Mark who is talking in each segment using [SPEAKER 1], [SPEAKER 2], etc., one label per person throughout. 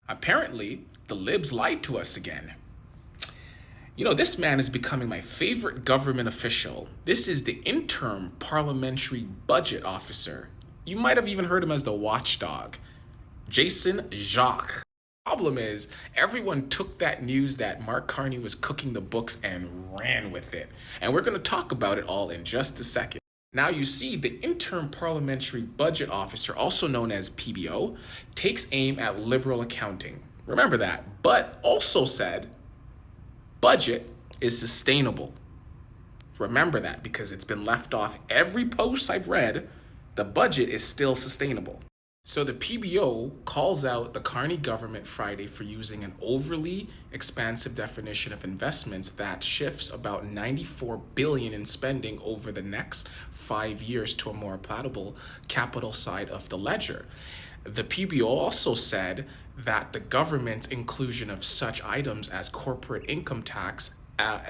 [SPEAKER 1] Apparently, the libs lied to us again. This man is becoming my favorite government official. This is the interim parliamentary budget officer. You might have even heard him as the watchdog, Jason Jacques. Problem is, everyone took that news that Mark Carney was cooking the books and ran with it. And we're going to talk about it all in just a second. Now, you see, the interim parliamentary budget officer, also known as PBO, takes aim at liberal accounting. Remember that, but also said budget is sustainable. Remember that because it's been left off every post I've read. The budget is still sustainable. So the PBO calls out the Carney government Friday for using an overly expansive definition of investments that shifts about 94 billion in spending over the next 5 years to a more palatable capital side of the ledger. The PBO also said that the government's inclusion of such items as corporate income tax,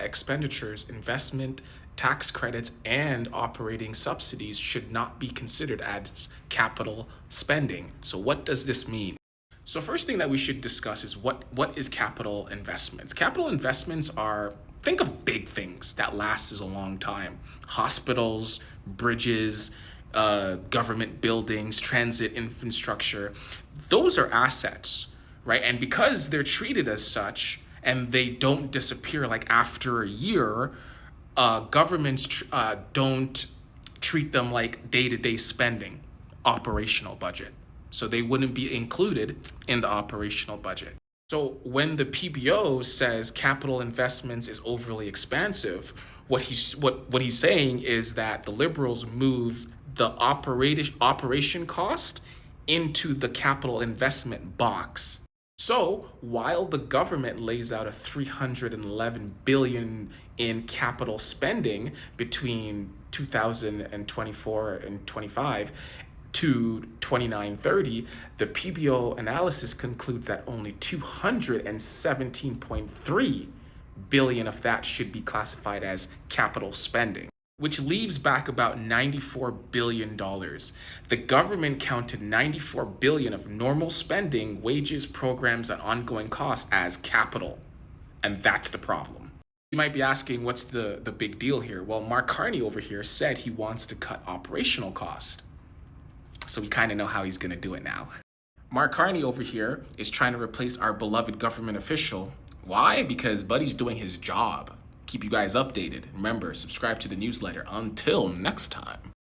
[SPEAKER 1] expenditures, investment tax credits, and operating subsidies should not be considered as capital spending. So what does this mean? So first thing that we should discuss is what is capital investments? Capital investments are, think of big things that lasts a long time. Hospitals, bridges, government buildings, transit infrastructure. Those are assets, right? And because they're treated as such and they don't disappear like after a year, governments don't treat them like day-to-day spending, operational budget. So they wouldn't be included in the operational budget. So when the PBO says capital investments is overly expansive, what he's saying is that the liberals move the operation cost into the capital investment box. So while the government lays out a 311 billion in capital spending between 2024 and 25 to 2930, the PBO analysis concludes that only 217.3 billion of that should be classified as capital spending, which leaves back about $94 billion. The government counted $94 billion of normal spending, wages, programs, and ongoing costs as capital. And that's the problem. You might be asking, what's the big deal here? Well, Mark Carney over here said he wants to cut operational cost. So we kind of know how he's going to do it now. Mark Carney over here is trying to replace our beloved government official. Why? Because Buddy's doing his job. Keep you guys updated. Remember, subscribe to the newsletter. Until next time.